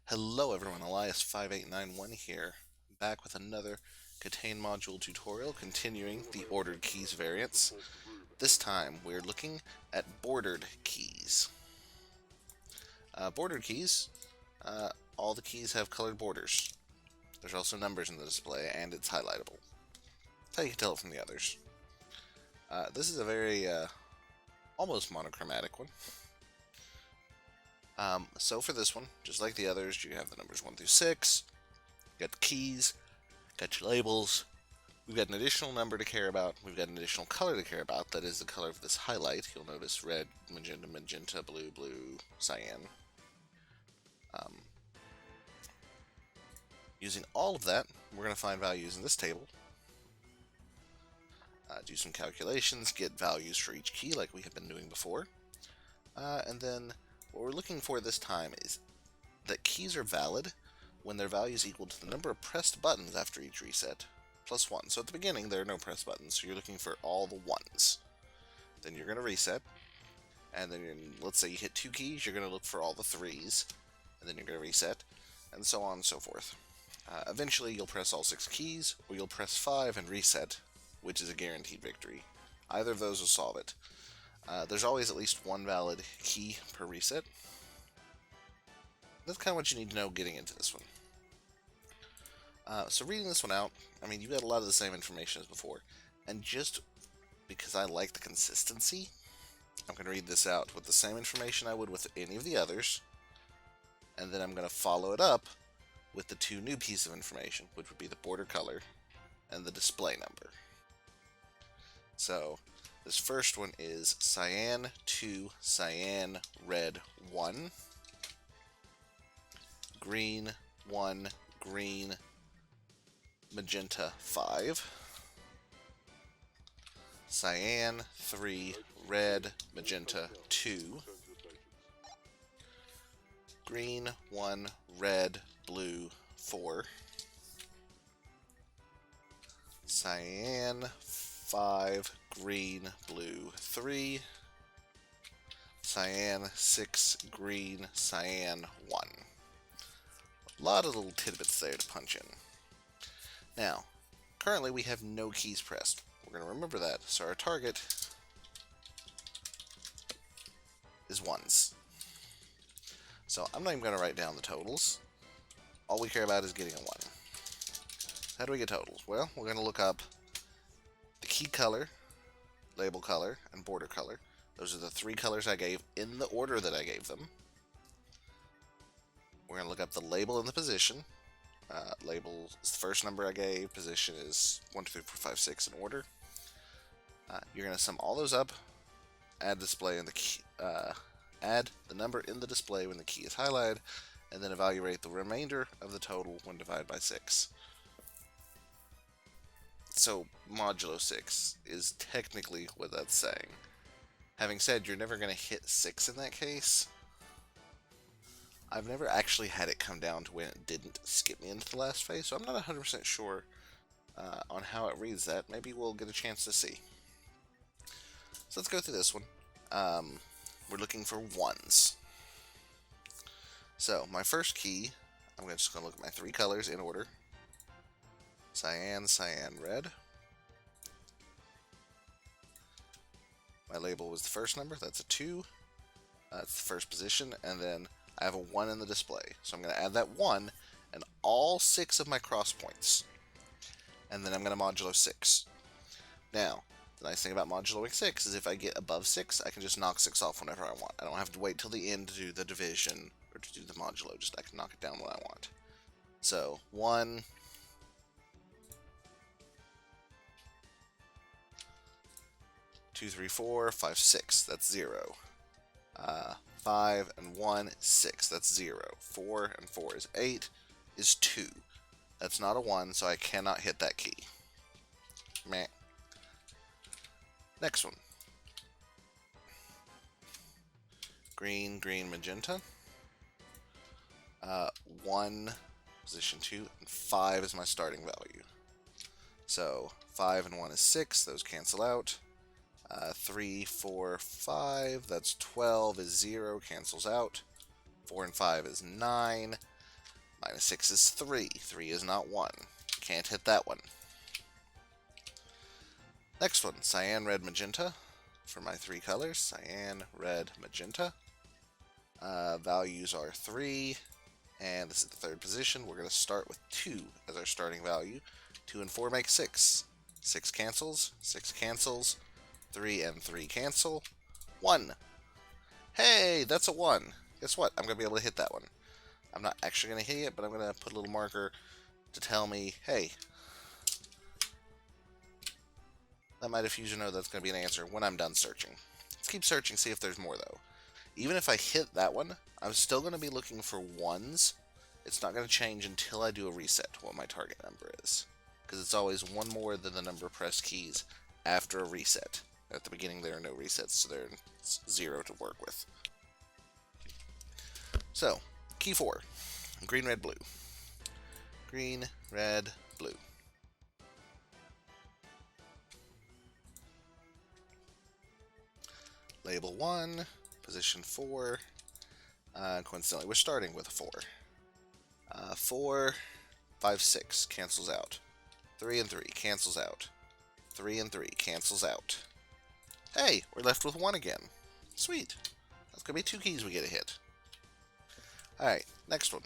Hello everyone, Elias5891 here, back with another KTANE module tutorial continuing the ordered keys variants. This time we're looking at bordered keys. Bordered keys, all the keys have colored borders. There's also numbers in the display and it's highlightable. That's how you can tell it from the others. This is a very almost monochromatic one. So for this one, just like the others, you have the numbers 1 through 6, you got the keys, got your labels. We've got an additional number to care about. We've got an additional color to care about. That is the color of this highlight. You'll notice red, magenta, magenta, blue, blue, cyan. Using all of that, we're going to find values in this table. Do some calculations, get values for each key like we have been doing before. And then what we're looking for this time is that keys are valid when their value is equal to the number of pressed buttons after each reset, plus 1. So at the beginning, there are no pressed buttons, so you're looking for all the 1s. Then you're going to reset, and then let's say you hit 2 keys, you're going to look for all the 3s, and then you're going to reset, and so on and so forth. Eventually, you'll press all 6 keys, or you'll press 5 and reset, which is a guaranteed victory. Either of those will solve it. There's always at least one valid key per reset. That's kind of what you need to know getting into this one. So reading this one out, I mean, you've got a lot of the same information as before. And just because I like the consistency, I'm going to read this out with the same information I would with any of the others. And then I'm going to follow it up with the 2 new pieces of information, which would be the border color and the display number. So this first one is cyan 2, cyan red 1, green 1, green magenta 5, cyan 3, red magenta 2, green 1, red blue 4, cyan 5, green blue 3, cyan 6, green cyan 1. A lot of little tidbits there to punch in. Now, currently we have no keys pressed. We're going to remember that, so our target is 1s. So I'm not even going to write down the totals. All we care about is getting a 1. How do we get totals? Well, we're going to look up the key color, label color, and border color. Those are the 3 colors I gave in the order that I gave them. We're going to look up the label and the position. Label is the first number I gave, position is 1, 2, 3, 4, 5, 6 in order. You're going to sum all those up, add display in the key, add the number in the display when the key is highlighted, and then evaluate the remainder of the total when divided by 6. So modulo 6 is technically what that's saying. Having said, you're never going to hit 6 in that case. I've never actually had it come down to when it didn't skip me into the last phase, so I'm not 100% sure on how it reads that. Maybe we'll get a chance to see. So let's go through this one. We're looking for 1s. So my first key, I'm just going to look at my 3 colors in order. Cyan, cyan, red. My label was the first number, that's a 2. That's the first position, and then I have a 1 in the display. So I'm going to add that 1 and all 6 of my cross points. And then I'm going to modulo 6. Now, the nice thing about moduloing 6 is if I get above 6, I can just knock 6 off whenever I want. I don't have to wait till the end to do the division or to do the modulo. Just I can knock it down when I want. So 1, 2, 3, 4, 5, 6. That's 0. 5 and 1, 6. That's 0. 4 and 4 is 8, is 2. That's not a 1, so I cannot hit that key. Meh. Next one. Green, green, magenta. 1, position 2, and 5 is my starting value. So 5 and 1 is 6, those cancel out. 3, 4, 5, that's 12 is 0, cancels out. 4 and 5 is 9. -6 is 3. 3 is not 1. Can't hit that one. Next one, cyan, red, magenta. For my 3 colors, cyan, red, magenta. Values are 3, and this is the 3rd position. We're going to start with 2 as our starting value. 2 and 4 make 6. 6 cancels, 6 cancels, 3 and 3 cancel. 1. Hey, that's a 1. Guess what? I'm going to be able to hit that one. I'm not actually going to hit it, but I'm going to put a little marker to tell me, hey, let my diffuser know that's going to be an answer when I'm done searching. Let's keep searching, see if there's more though. Even if I hit that one, I'm still going to be looking for 1s. It's not going to change until I do a reset what my target number is. Because it's always 1 more than the number of pressed keys after a reset. At the beginning there are no resets, so there's 0 to work with. So, key 4. Green, red, blue. Green, red, blue. Label 1, position 4. Coincidentally, we're starting with a 4. 4, 5, 6 cancels out. 3 and 3 cancels out. 3 and 3 cancels out. Hey, we're left with 1 again. Sweet. That's going to be 2 keys we get a hit. Alright, next one.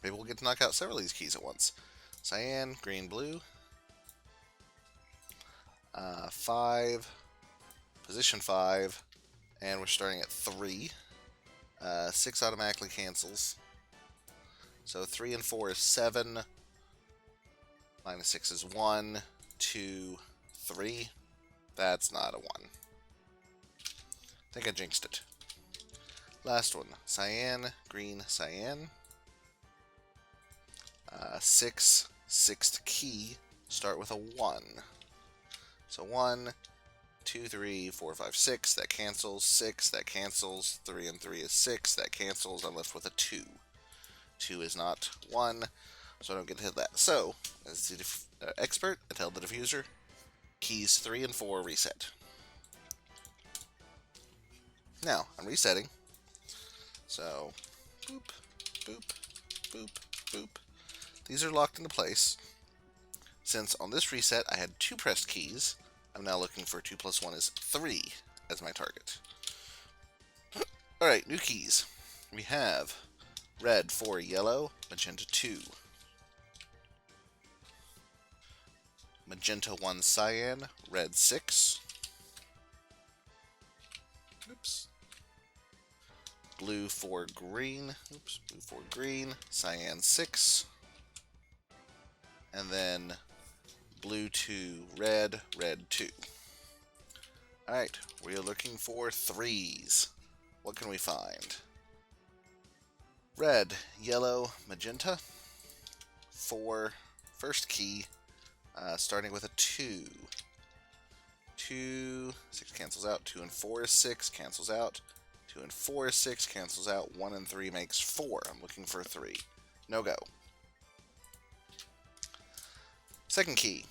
Maybe we'll get to knock out several of these keys at once. Cyan, green, blue. 5. Position 5. And we're starting at 3. 6 automatically cancels. So 3 and 4 is 7. -6 is 1, 2, 3. That's not a 1. I think I jinxed it. Last one. Cyan, green, cyan. 6, 6th key. Start with a 1. So 1, 2, 3, 4, 5, 6. That cancels. 6. That cancels. 3 and 3 is 6. That cancels. I'm left with a 2. 2 is not 1. So I don't get to hit that. So, as the expert, I tell the diffuser, keys 3 and 4 reset. Now, I'm resetting. So, boop, boop, boop, boop. These are locked into place. Since on this reset I had 2 pressed keys, I'm now looking for 2 plus 1 is 3 as my target. Alright, new keys. We have red 4, yellow, magenta 2. Magenta 1, cyan, red 6. Oops. Blue 4, green. Oops, blue 4, green. Cyan 6. And then blue 2, red, red 2. Alright, we are looking for 3s. What can we find? Red, yellow, magenta. 4, first key. Starting with a 2. 2, 6 cancels out. 2 and 4 is 6, cancels out. 2 and 4 is 6, cancels out. 1 and 3 makes 4. I'm looking for a 3. No go. Second key.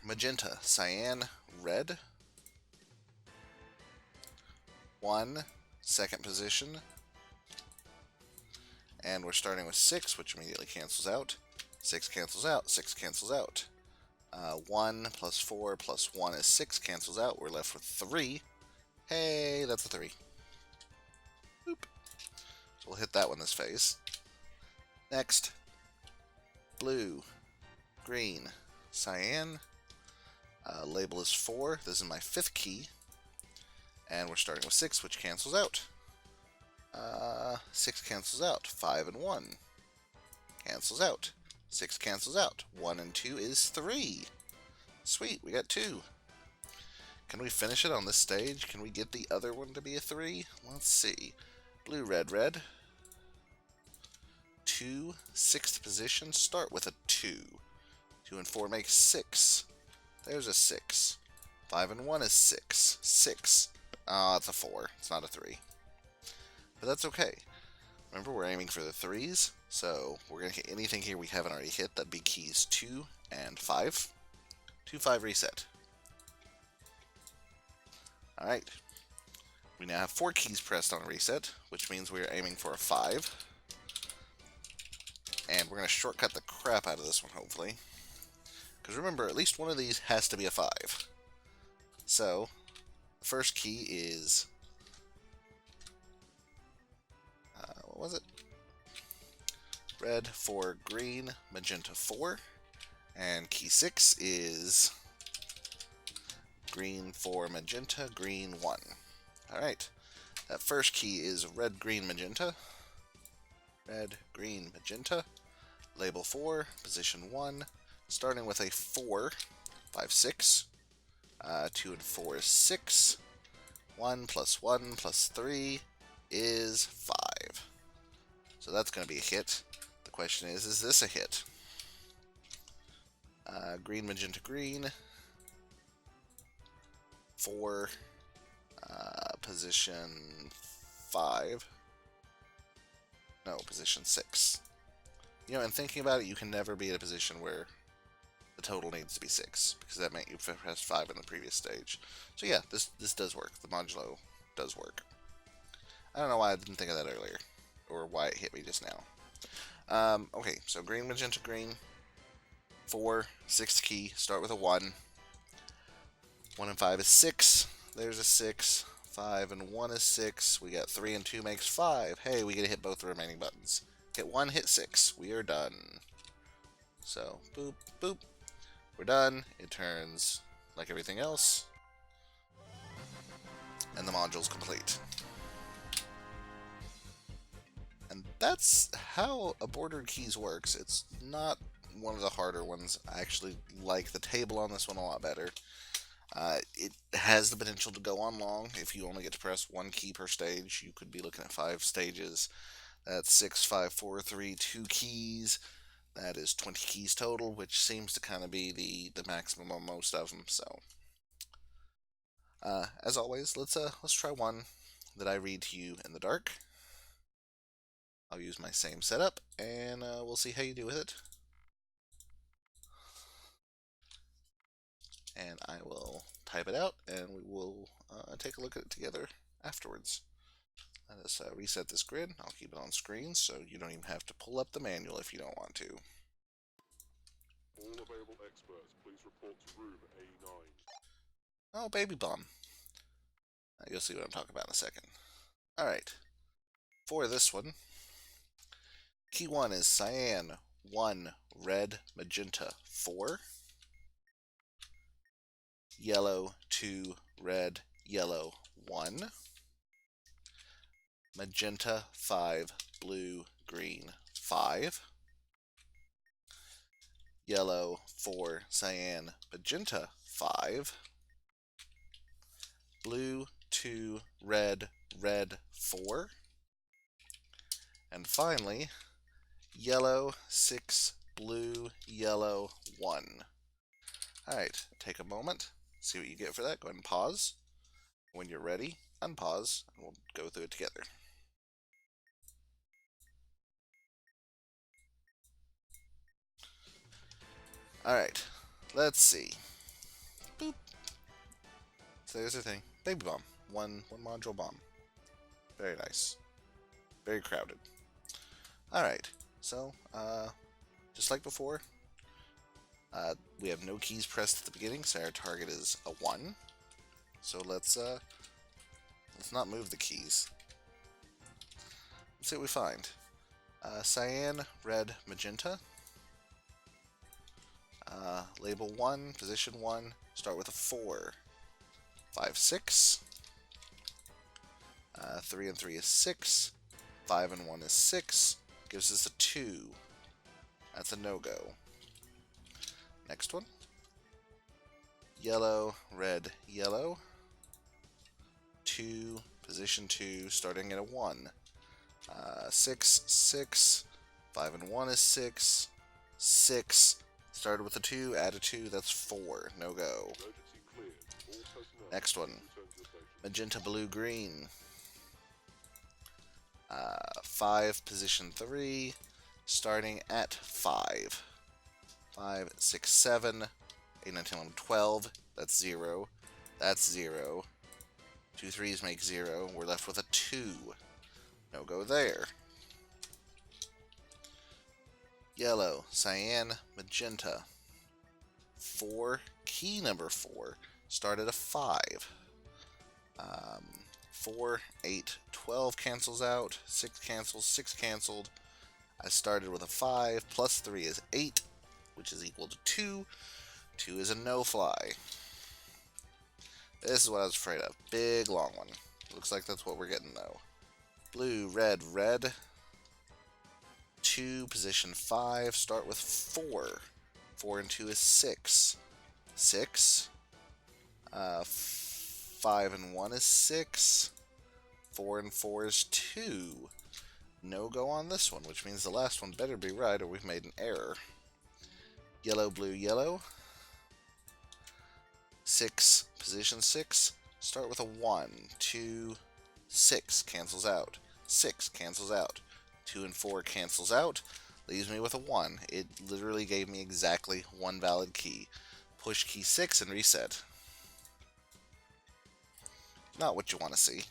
Magenta, cyan, red. 1, second position. And we're starting with 6, which immediately cancels out. 6 cancels out, 6 cancels out. 1 plus 4 plus 1 is 6, cancels out. We're left with 3. Hey, that's a 3. Boop. So we'll hit that one this phase. Next, blue, green, cyan. Label is 4. This is my 5th key. And we're starting with 6, which cancels out. 6 cancels out. 5 and 1 cancels out. 6 cancels out. 1 and 2 is 3. Sweet, we got 2. Can we finish it on this stage? Can we get the other one to be a 3? Let's see. Blue, red, red. 2, 6th position. Start with a 2. 2 and 4 makes 6. There's a 6. 5 and 1 is 6. 6. Ah, it's a 4. It's not a 3. But that's okay. Remember, we're aiming for the 3s, so we're going to hit anything here we haven't already hit. That'd be keys 2 and 5. 2, 5 reset. Alright. We now have 4 keys pressed on a reset, which means we are aiming for a 5. And we're going to shortcut the crap out of this one, hopefully. Because remember, at least one of these has to be a 5. So, the first key is... what was it? Red 4, green, magenta 4. And key 6 is... green 4, magenta, green 1. Alright. That first key is red, green, magenta. Red, green, magenta. Label 4, position 1. Starting with a 4, 5, 6. 2 and 4 is 6. 1 plus 3 is 5. So that's going to be a hit. The question is this a hit? Green, magenta, green. 4. Position 5. No, position 6. You know, and thinking about it, you can never be in a position where the total needs to be 6, because that meant you pressed 5 in the previous stage. So yeah, this does work. The modulo does work. I don't know why I didn't think of that earlier, or why it hit me just now. Okay, so green, magenta, green. 4, 6th key, start with a 1. 1 and 5 is 6. There's a 6. 5 and 1 is 6. We got 3 and 2 makes 5. Hey, we get to hit both the remaining buttons. Hit 1, hit 6. We are done. So, boop, boop. We're done. It turns like everything else. And the module's complete. And that's how a bordered keys works. It's not one of the harder ones. I actually like the table on this one a lot better. It has the potential to go on long. If you only get to press 1 key per stage, you could be looking at 5 stages. That's 6, 5, 4, 3, 2 keys. That is 20 keys total, which seems to kind of be the maximum on most of them. So, as always, let's try one that I read to you in the dark. I'll use my same setup, and we'll see how you do with it. And I will type it out, and we will take a look at it together afterwards. Let us reset this grid. I'll keep it on screen, so you don't even have to pull up the manual if you don't want to. All available experts, please report to room A9. Oh, baby bomb. You'll see what I'm talking about in a second. Alright. For this one, key 1 is cyan 1, red, magenta 4. Yellow 2, red, yellow 1. Magenta 5, blue, green 5. Yellow 4, cyan, magenta 5. Blue 2, red, red 4. And finally, yellow 6, blue, yellow 1. Alright, take a moment, see what you get for that. Go ahead and pause. When you're ready, unpause, and we'll go through it together. Alright, let's see. Boop. So there's the thing. Baby bomb. One module bomb. Very nice. Very crowded. Alright, so, just like before, we have no keys pressed at the beginning, so our target is a 1. So let's not move the keys. Let's see what we find. Cyan, red, magenta. Label 1, position 1, start with a 4. 5, 6. 3 and 3 is 6. 5 and 1 is 6. Gives us a 2. That's a no-go. Next one. Yellow, red, yellow. 2, position 2, starting at a 1. 6, 6. 5 and 1 is 6. 6. Started with a 2, add a 2, that's 4. No-go. Next one. Magenta, blue, green. 5, position 3, starting at 5. 5, 6, 7, 8, 9, 10, 11, 12. That's 0. That's 0. 2 3s make 0. We're left with a 2. No go there. yellow, cyan, magenta. 4, key number 4, start at a 5. 4, 8, 12 cancels out, 6 cancels, 6 canceled. I started with a 5, plus 3 is 8, which is equal to 2. 2 is a no-fly. This is what I was afraid of. Big, long one. Looks like that's what we're getting, though. Blue, red, red. 2, position 5, start with 4. 4 and 2 is 6. 6. 5 and 1 is 6. 4 and 4 is 2. No go on this one, which means the last one better be right or we've made an error. Yellow, blue, yellow. 6, position 6. Start with a 1. 2, 6 cancels out. 6 cancels out. 2 and 4 cancels out. Leaves me with a 1. It literally gave me exactly one valid key. Push key 6 and reset. Not what you want to see.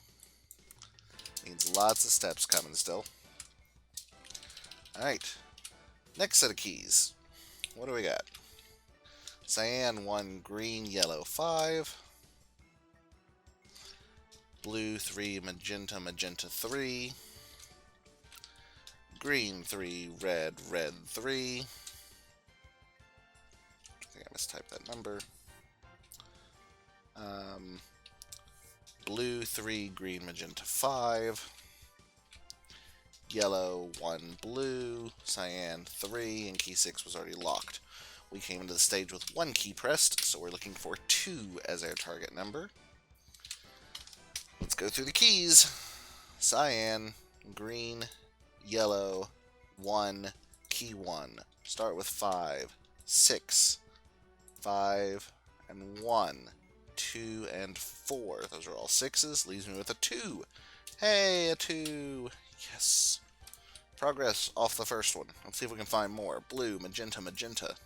Needs lots of steps coming still. Alright. Next set of keys. What do we got? Cyan 1, green, yellow 5. Blue 3, magenta, magenta 3. Green 3, red, red 3. I think I mistyped that number. Blue 3, green, magenta 5. Yellow 1, blue, cyan 3, and key 6 was already locked. We came into the stage with 1 key pressed, so we're looking for 2 as our target number. Let's go through the keys. Cyan, green, yellow, 1, key 1. Start with 5, 6, 5, and 1, 2, and 4. Those are all 6s. Leaves me with a 2. Hey, a 2. Yes. Progress off the first one. Let's see if we can find more. Blue, magenta, magenta.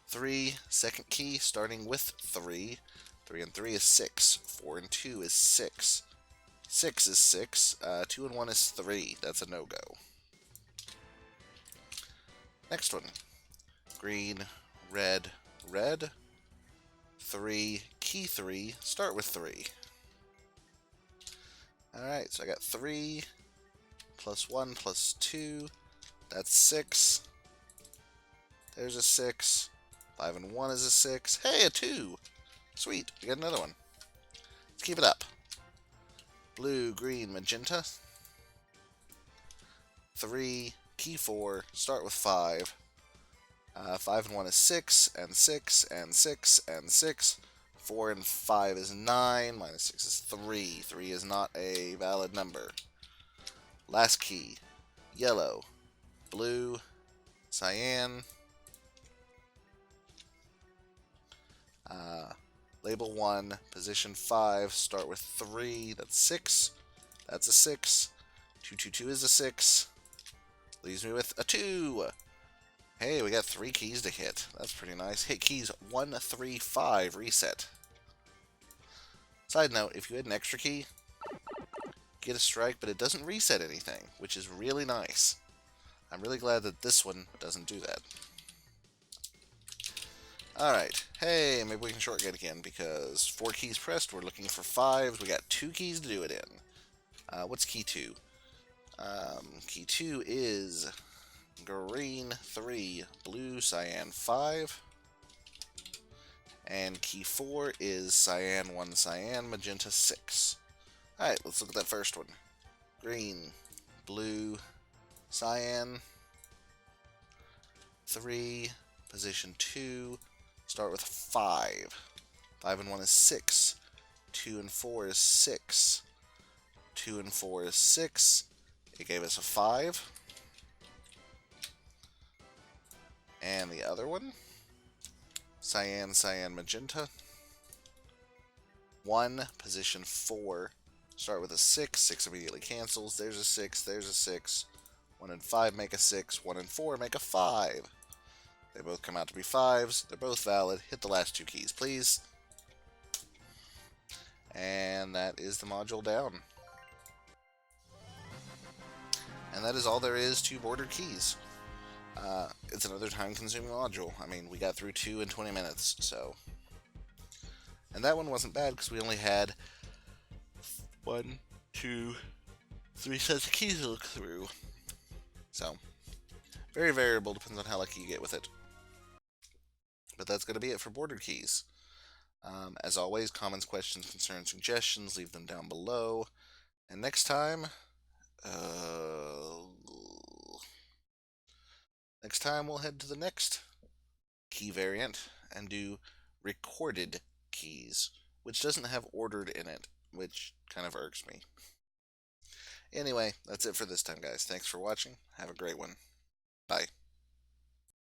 3, second key, starting with 3. 3 and 3 is 6. 4 and 2 is 6. 6 is 6. 2 and 1 is 3. That's a no-go. Next one. Green, red, red. 3, key 3, start with 3. Alright, so I got 3, plus 1, plus 2. That's 6. There's a 6. 5 and 1 is a 6. Hey, a 2! Sweet, we got another one. Let's keep it up. Blue, green, magenta. 3, key 4, start with 5. 5 and 1 is 6, and 6, and 6, and 6. 4 and 5 is 9, minus 6 is 3. 3 is not a valid number. Last key. Yellow, blue, cyan. Label 1, position 5, start with 3, that's 6. That's a 6. 2, 2, 2 is a 6. Leaves me with a 2. Hey, we got 3 keys to hit. That's pretty nice. Hit keys 1, 3, 5, reset. Side note, if you had an extra key, get a strike, but it doesn't reset anything, which is really nice. I'm really glad that this one doesn't do that. Alright, hey, maybe we can shortcut again, because 4 keys pressed, we're looking for 5s, we got 2 keys to do it in. What's key 2? Key 2 is green 3, blue, cyan 5. And key 4 is cyan 1, cyan, magenta 6. Alright, let's look at that first one. Green, blue, cyan, 3, position 2, start with 5. 5 and 1 is 6. 2 and 4 is 6. 2 and 4 is 6. It gave us a 5. And the other one, cyan, cyan, magenta. 1, position 4. Start with a 6. 6 immediately cancels. There's a 6. There's a 6. 1 and 5 make a 6. 1 and 4 make a 5. They both come out to be 5s. They're both valid. Hit the last 2 keys, please. And that is the module down. And that is all there is to bordered keys. It's another time-consuming module. I mean, we got through 2 in 20 minutes, so... And that one wasn't bad, because we only had 1, 2, 3 sets of keys to look through. So, very variable, depends on how lucky you get with it. But that's going to be it for bordered keys. As always, comments, questions, concerns, suggestions, leave them down below. And next time, uh, we'll head to the next key variant and do recorded keys, which doesn't have ordered in it, which kind of irks me. Anyway, that's it for this time, guys. Thanks for watching. Have a great one. Bye.